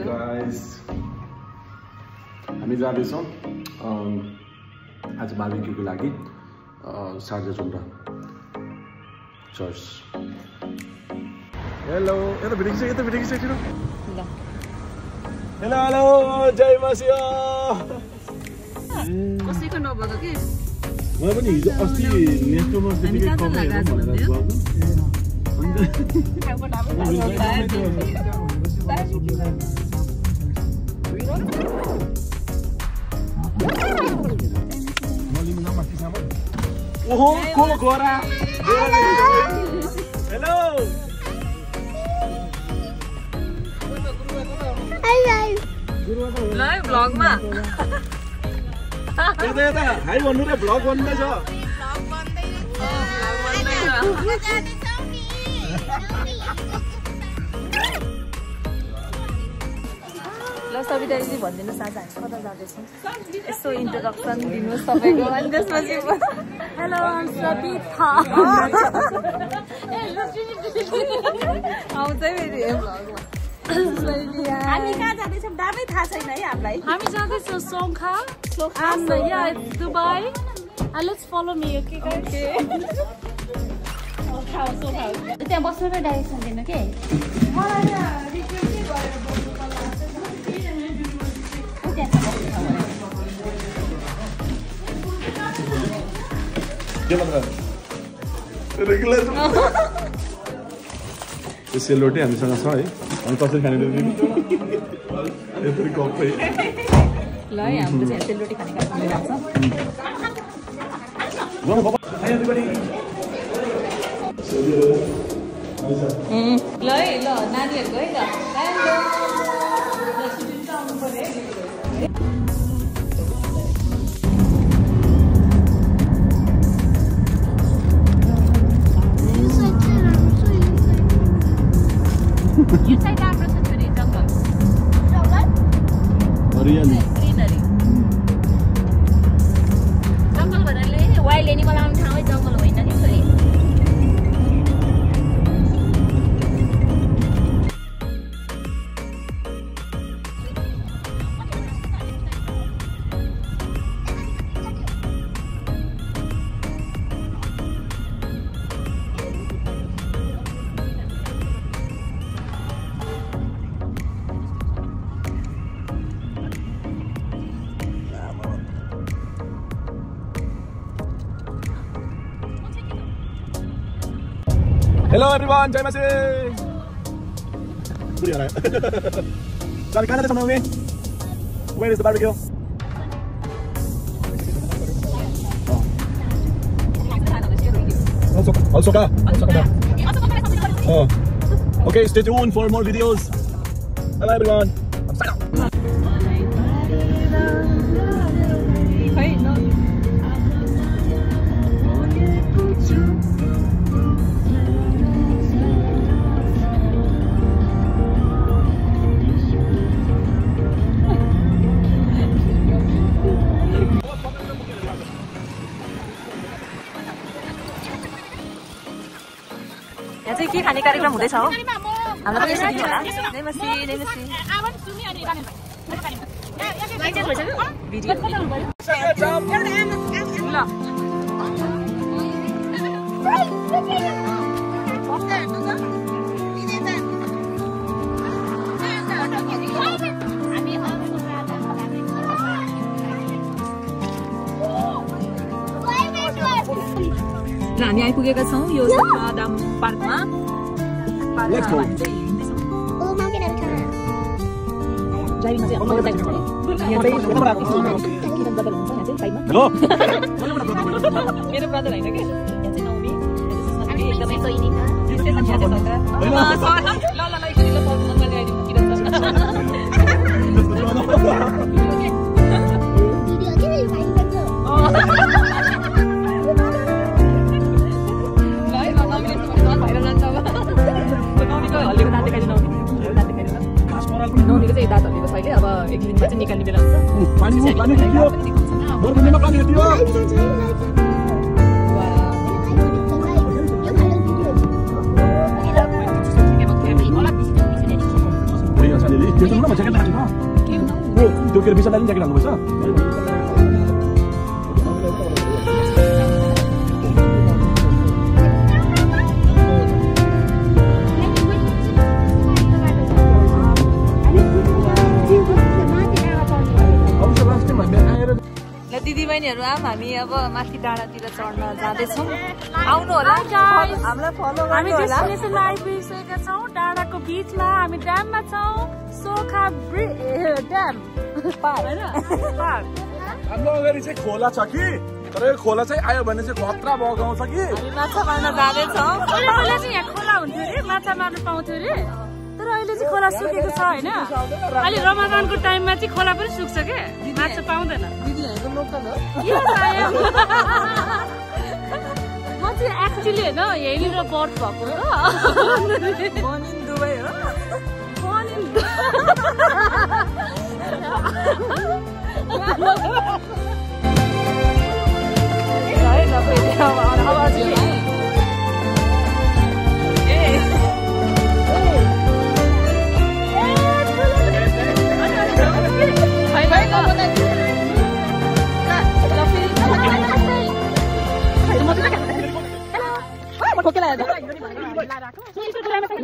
guys, हामी जाँदैछौँ आज बार्बिक्यूको लागि सार्जा चोन्डा चर्च। हेलो यता भेटेको छ ल। हेलो हेलो जय मसिह। कसैको नभएको के मलाई पनि हिजो अस्ति नेस्टोमा त्यतिकै कभर हेरौँ भनेर गएको। ओहो को गोरा। हेलो हाय गाइस लाइभ भ्लगमा यता हाई भन्नु रे। भ्लग बन्दैछ। ल सविता दिदी भनिदिनुहोस् आज हामी कता जाँदैछौँ यसो इन्ट्रोडक्सन दिनुहोस् सबैको अनि त्यसपछि हेलो सविता आउँछ फेरि हामी कहाँ जाँदैछौँ दामै थाहा छैन है हामीलाई। हामी जाँदैछौँ सोङ्खा and yeah it's Dubai and let's follow me okay guys. त्यहाँ बस्नु र डाइरेक्सन दिनु के मलाई रिक्वेस्ट गरेर बोल्नु पर्ला के मतलब रेगुलर यो सेलरोटी हामीसँग छ है। अनि कसरी खाने दिदी यत्रो कपै ल हाम्रो चाहिँ सेलरोटी खाने काम गरिरहेको छ। ल है ल नानीहरूको है You say that person to the jungle. Really? Greenery. Jungle भन्नाले wild animal आउने ठाउँै जंगल होइन नि छोरी। Hello everyone, Jai Masih. Sorry, kहाँ जाँदैछौँ हामी? Where is the barbecue? Also okay, stay tuned for more videos. Hello everyone. Sign out. यहाँ चाहिँ के खाने कार्यक्रम हुँदैछ हो हामीलाई पनि सोध्नु होला। नेमसी भिडियो ल हामी आइपुगेका छौँ यो दाम पार्कमा। मेरो ब्रदर होइन कि यहाँ चाहिँ नौमी नौनीको चाहिँ दाँत हल्लिएको छ अहिले। अब एक दिनमा चाहिँ निकाल्ने बेला हुन्छ। त्यो सुन्नु न ज्याकेट राख्नु न त्यो के विशालले ज्याकेट हाल्नुपर्छ दिदीबहिनीहरू आम हामी अब माथि डाँडातिर चढ्न जाँदैछौँ आउनु होला हामीलाई फलो गर्नु होला हामी डेस्टिनेसन आइपुगिसकेका छौँ डाँडाको बीचमा हामी ड्याममा छौँ सोखा ड्याम पार हैन पार हाम्रो अगाडि चाहिँ खोला छ कि तर यो खोला चाहिँ आयो भने चाहिँ खतरा बगाउँछ कि हामी माछा मार्न जाँदैछौँ पहिला चाहिँ यहाँ खोला हुन्थ्यो रे माछा मार्न पाउँथ्यो रे तर अहिले चाहिँ खोला सुकेको छ हैन अहिले रमजानको टाइममा चाहिँ खोला पनि सुक्छ के माछा पाउँदैन दिदी यहाँको लोकल हो म चाहिँ एक्चुअली हैन यहीँनिर बर्थ भएको हो born in दुबई हो born in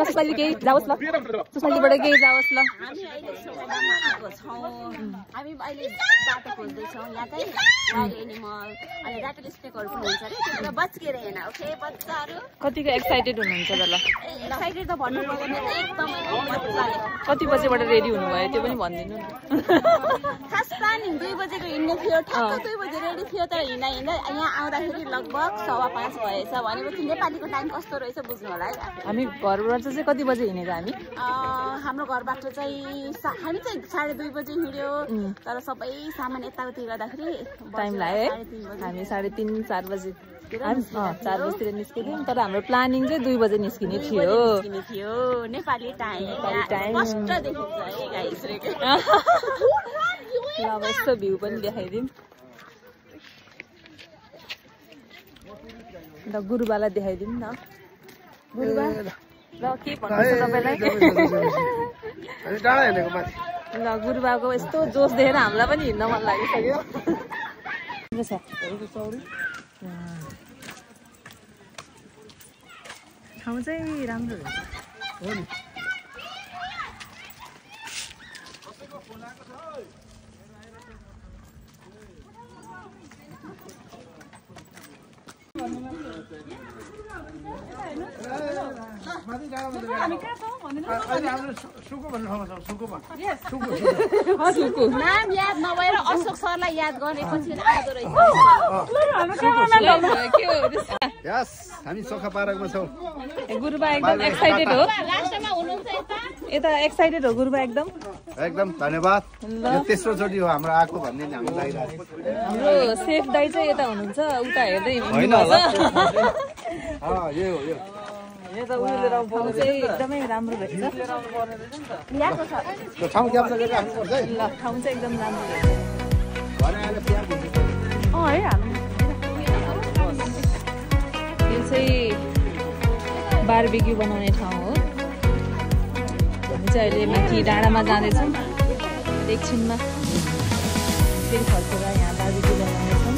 सुस्माली केही जाओस् ल सुस्मालीबाट केही जाओस् ल हामी अहिले बाटो खोज्दैछौँ यहाँ चाहिँ एनिमल अनि ऱ्याटल स्नेकहरू पनि हुन्छ अरे त्यो बच्केर हेर्न ओके बच्चाहरू कतिको एक्साइटेड हुनुहुन्छ त ल एक्साइटेड त भन्नु पर्दैन एकदमै मजाले कति बजेबाट रेडी हुनुभयो त्यो पनि भनिदिनु खास प्लानिङ 2 बजेको हिँड्ने थियो ठ्याक्क 2 बजे रेडी थियो तर हिँड्दा यहाँ आउँदाखेरि लगभग 5:15 भएछ भनेपछि नेपालीको टाइम कस्तो रहेछ बुझ्नु होला है हामी घरबाट चाहिँ कति बजे हिँडेको हाम्रो घरबाट चाहिँ हामी चाहिँ 2:30 बजे हिँड्यो तर सबै सामान यताउति गर्दाखेरि टाइम लाग्यो है हामी 3:30 4 बजे 4 बजीतिर निस्किदियौँ तर हाम्रो प्लानिङ चाहिँ 2 बजे निस्किने थियो नेपाली टाइम स्पष्ट देखिन्छ है गाइस रे अब यस्तो भ्यू पनि देखाइदिउँ ल गुरुबालाई देखाइदिउँ न गुरुबा ल के भन्नुहुन्छ तपाईलाई ल गुरुबाको यस्तो जोस देखेर हामीलाई पनि हिँड्न मन लागिसक्यो ठाउँ चाहिँ राम्रो हो नि नाम याद नभएर अशोक सरलाई याद गरेपछि आउँदो रहेछ हामी सोखा पार्कमा छौँ गुरुबा एकदम एक्साइटेड हो लास्टमा हुनुहुन्छ यता एक्साइटेड हो गुरुबा एकदम धन्यवाद यो तेस्रो चोटि हो हाम्रो आएको भन्ने हामीलाई लागिरहेको हाम्रो सेफ दाइ चाहिँ यता हुनुहुन्छ उता हेर्दै होइन होला यो यो त उहिले राउन्ड पर्नु चाहिँ एकदमै राम्रो रहेछ ल्याएको छ त्यो ठाउँ क्याप्चर गरेर राख्नुपर्छ है ल ठाउँ चाहिँ एकदम राम्रो रहेछ घरै आएर प्याज हुन्छ है हाम्रो यो चाहिँ बारबेक्यू बनाउने ठाउँ हो हामी चाहिँ अहिले माथि डाँडामा जाँदैछौँ एकछिनमा फेरि फर्केर यहाँ बारबेक्यू बनाउनेछौँ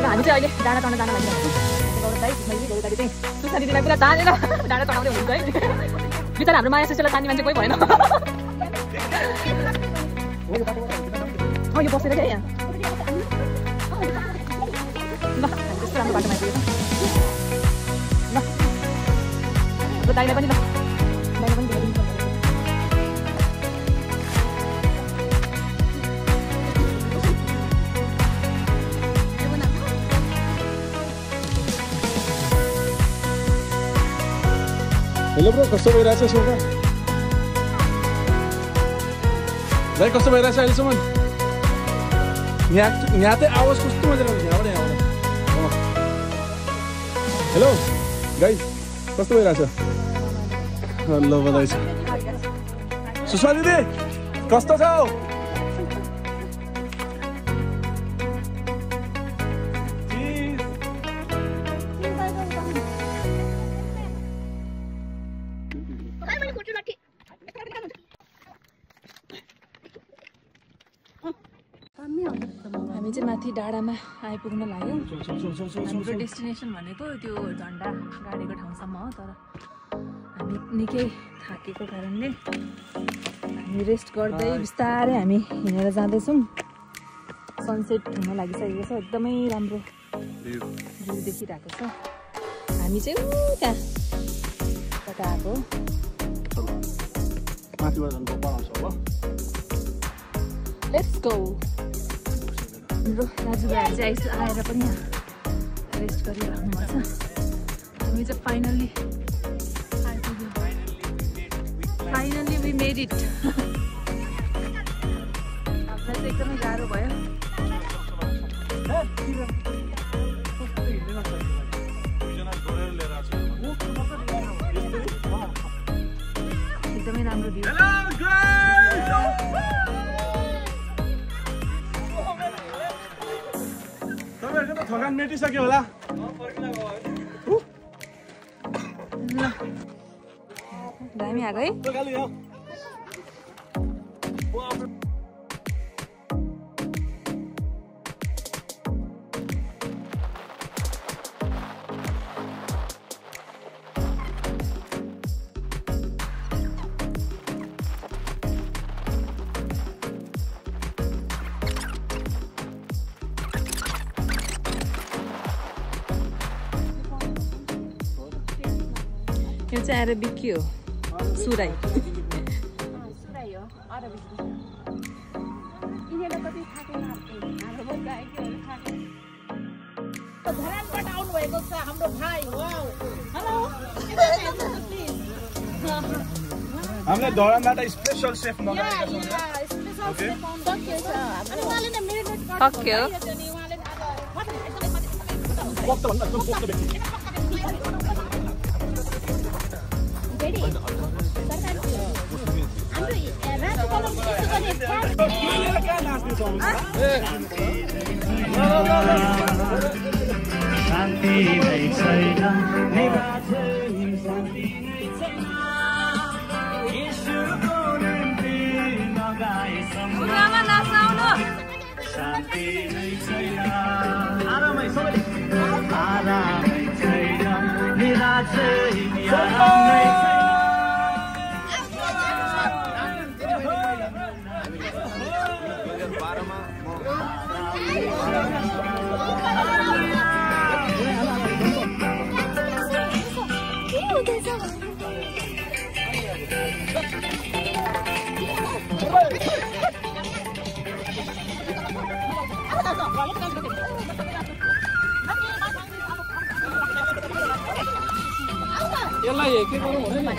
हामी चाहिँ अहिले डाँडा चढ्न जान लागिरहेको छौँ सुस्ना दिदीलाई पुरा तानेर डाँडा चढाउँदै हुनुहुन्छ है बिचरा हाम्रो माया सुशीलाई तान्ने मान्छे कोही भएन यो बसेर क्या यहाँ ल त्यस्तो राम्रो बाटोमा आइपुगेको ल अब दाइलाई पनि ल दाइलाई पनि दिनु हेलो ब्रो कस्तो भइरहेछ सोखा दाइ कस्तो भइरहेछ अहिलेसम्म यहाँ चाहिँ आवाज कस्तो मजा लाग्छ यहाँबाट हेलो गाइस कस्तो भइरहेछ ल बधाई छ सुषमा दिदी कस्तो छौ हामी चाहिँ माथि डाँडामा आइपुग्न लाग्यौँ हाम्रो डेस्टिनेसन भनेको त्यो झन्डा गाडेको ठाउँसम्म हो तर हामी निकै थाकेको कारणले हामी रेस्ट गर्दै बिस्तारै हामी हिँडेर जाँदैछौँ सनसेट हुन लागिसकेको छ एकदमै राम्रो भ्यू देखिरहेको छ हामी चाहिँ त्यहाँ कता आएको लेट्स गो हाम्रो दाजुभाइहरू चाहिँ आएर पनि रेस्ट गरिराख्नु भएको छ हामी चाहिँ फाइनल्ली आइपुग्यौँ फाइनल्ली वी मेड इट हामीलाई चाहिँ एकदमै गाह्रो भयो एकदमै राम्रो भ्यू थकान मेटिसक्यो होला दामी आएको है यो चाहिँ अरबिक के हो सुराई हामीले धरानबाट स्पेशल सेफ मगाएको शान्ति नै छैन ईश्वरको निम्ति लगाएसम्म शान्ति नै छैन आरामै छैन निराश आरामै छैन यसलाई के गरौँ भने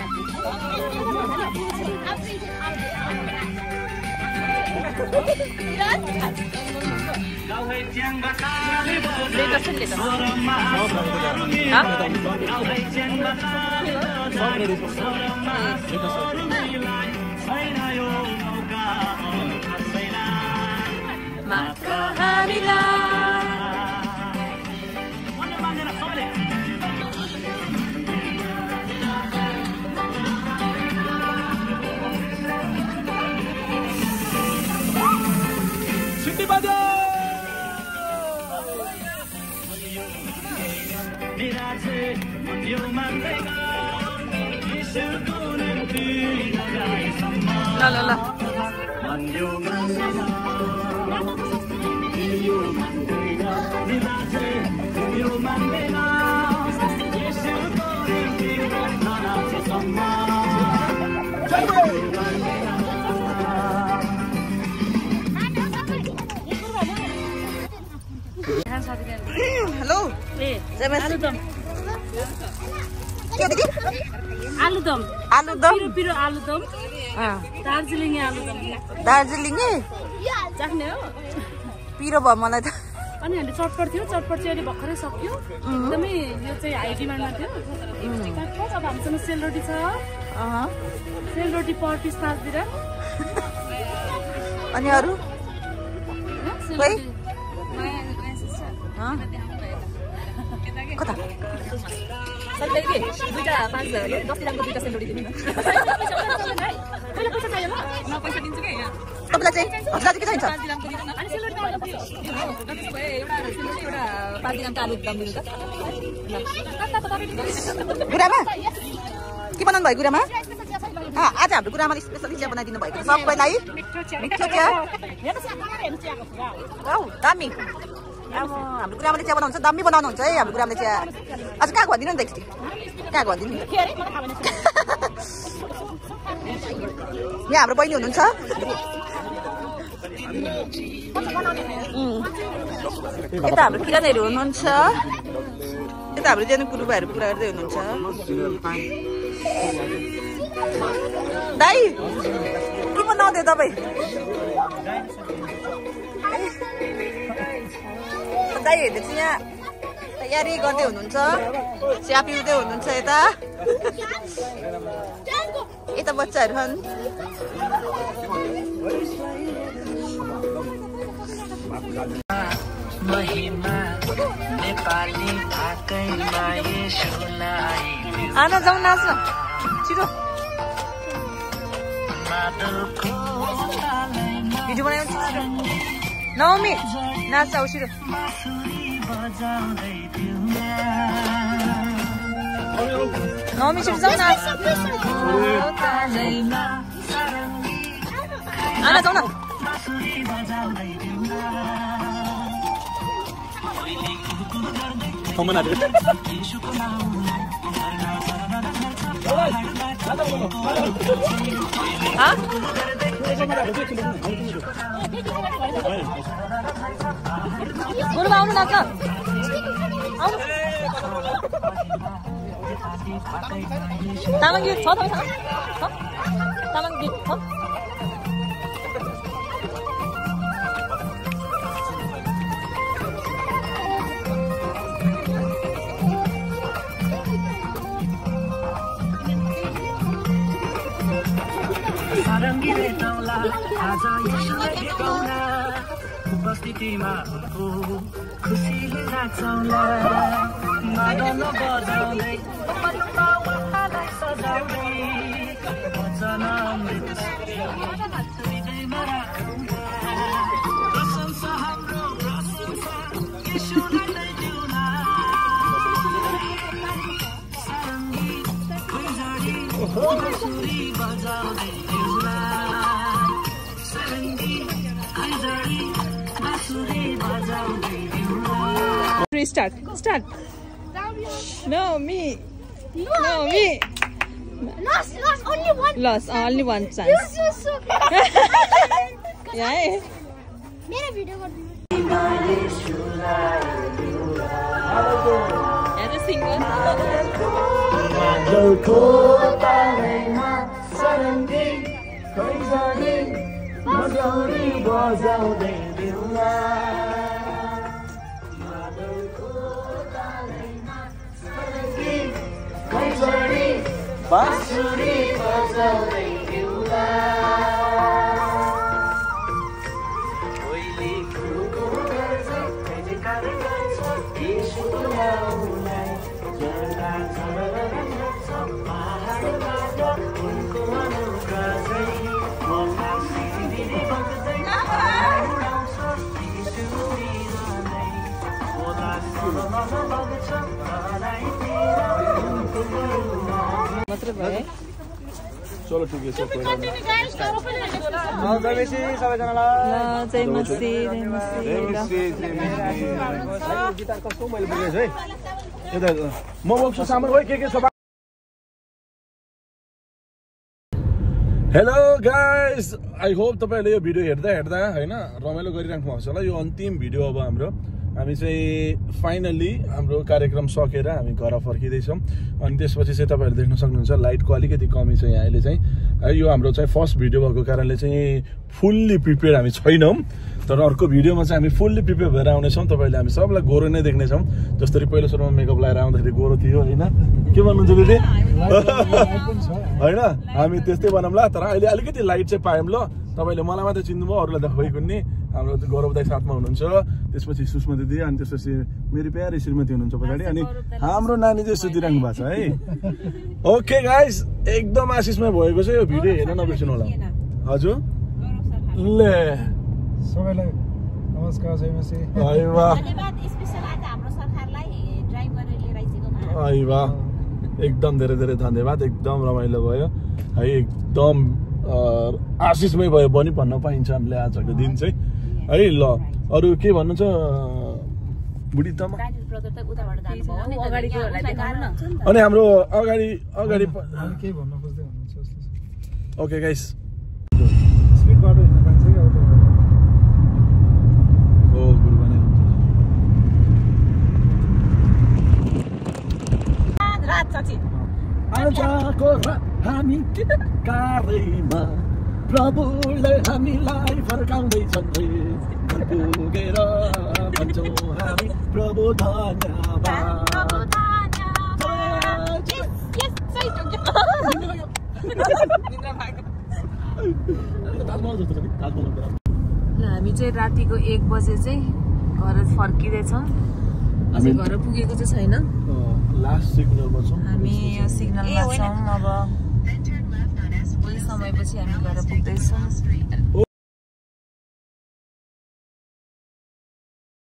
हेलो आलुदम पिरो आलुदम दार्जिलिङे आलुदम दार्जिलिङे चाख्ने हो पिरो भयो मलाई त अनि हामीले चटपट थियो चटपट चाहिँ अहिले भर्खरै सक्यो एकदमै यो चाहिँ हाई डिमान्डमा थियो अब हामीसँग सेलरोटी छ सेलरोटी पर पिस 5 दिरा अनि अरू कोही कता सल्लेकी दुईटा 5 10 दिरामको दुईटा सेलरोटी दिनु न पैसा चाहिएन म पैसा दिन्छु के यहाँ तपाईलाई चाहिँ हजुरलाई के चाहिन्छ अनि सेलरोटी त्यसो भए एउटा सेलरोटी एउटा 5 दिरामको आलु दम दिनु त गुरामा के बनाउनु भयो गुरामा आज हाम्रो गुरामाले स्पेसली चिया बनाइदिनु भएको छ सबैलाई मिठो चिया दामी हाम्रो गुरामाले चिया बनाउनुहुन्छ दामी बनाउनुहुन्छ है हाम्रो गुरामाले चिया आज कहाँ भनिदिनु नि त एकचोटि कहाँ भनिदिनु यहाँ हाम्रो बहिनी हुनुहुन्छ यता हाम्रो किरणहरू हुनुहुन्छ यता हाम्रो जेनु गुरुबाहरू कुरा गर्दै हुनुहुन्छ दाइ के बनाउँदै तपाईँ दाइहरूले चाहिँ यहाँ तयारी गर्दै हुनुहुन्छ चिया पिउँदै हुनुहुन्छ यता यता बच्चाहरू छन् आना जाउँ नाच्न छिटो भिडियो बनाउनु नवमी नाच्छ आऊ छिटो नवमी छिटो जाउँ नाच आना जाउँ न गुरुमा आउनु नाच्न आउनु तामाङ गीत छ तपाईँसँग तामाङ गीत छ उपस्थितिमा खुसीले नाचौला मादल बजाउँदै उहाँलाई सजाउँदै वचन अमृत हृदयमा राखौँला प्रशंसा हाम्रो प्रशंसा यीशुलाई दिउँला सारङ्गी खुइजडी बाँसुरी बजाउँदै दिउँला सारङ्गी खुइजडी Start. No, me. Lost, only one chance. Yeah. मेरा वीडियो कर As a singer. मजौरी बजाउँदै दिउँला खैजडी बाँसुरी बजाउँदै दिउँला कोहीले खुको गर्छ जयकार गर्छ यीशुको नाउँलाई जरा जरा छ पहाडबाट उनको अनुग्रह चाहिँ मात्र भयो चलो ठिकै छ म बोक्छु सामान के छ हेलो गाइज आई होप तपाईँहरूले यो भिडियो हेर्दा होइन रमाइलो गरिराख्नु भएको छ होला यो अन्तिम भिडियो अब हाम्रो हामी चाहिँ फाइनल्ली हाम्रो कार्यक्रम सकेर हामी घर फर्किँदैछौँ अनि त्यसपछि चाहिँ तपाईँहरूले देख्न सक्नुहुन्छ लाइटको अलिकति कमी छ यहाँ अहिले चाहिँ यो हाम्रो चाहिँ फर्स्ट भिडियो भएको कारणले चाहिँ फुल्ली प्रिपेयर हामी छैनौँ तर अर्को भिडियोमा चाहिँ हामी फुल्ली प्रिपेयर भएर आउनेछौँ तपाईले हामी सबलाई गोरो नै देख्नेछौँ जसरी पहिलो सुरुमा मेकअप लगाएर आउँदाखेरि गोरो थियो हैन के भन्नुहुन्छ दिदी हैन हामी त्यस्तै बनाउँला तर अहिले अलिकति लाइट चाहिँ पायौँ ल तपाईले मलाई मात्रै चिन्नुभयो अरूलाई त खै कुन्नी हाम्रो गौरव दाइ साथमा हुनुहुन्छ त्यसपछि सुषमा दिदी अनि त्यसपछि मेरो प्यारी श्रीमती हुनुहुन्छ पछाडि अनि हाम्रो नानी चाहिँ सुतिराख्नु भएको छ है ओके गाइस एकदम आशिषमय भएको छ यो भिडियो हेर्न नबिर्सनु होला हजुर ले सबैलाई नमस्कार जयमसी आइ वाह धन्यवाद स्पेशल आज हाम्रो सरकारलाई ड्राइभ गरेर लिएर आइसकेकोमा आइ वाह एकदम धेरै धेरै धन्यवाद एकदम रमाइलो भयो है एकदम आशिषमय भयो पनि भन्न पाइन्छ हामीले आजको दिन चाहिँ है ल अरू के भन्नु छ बुढी तमा अनि हाम्रो अगाडि के भन्न खोज्दै हुनुहुन्छ ओके गाइस स्पिड बाटो हिँड्न पाइन्छ कि अब ओ गुरुबानी रात सची आजको हामी कारमा प्रभुले हामीलाई फर्काउँदैछन् रे पुगेर भन्छौँ हामी प्रभु धन्यवाद हामी चाहिँ रातिको 1 बजे चाहिँ घर फर्किँदैछौँ अझै घर पुगेको चाहिँ छैन लास्ट सिग्नलमा छौँ हामी यो सिग्नलमा छौँ अब केही समयपछि हामी घर पुग्दैछौँ ओ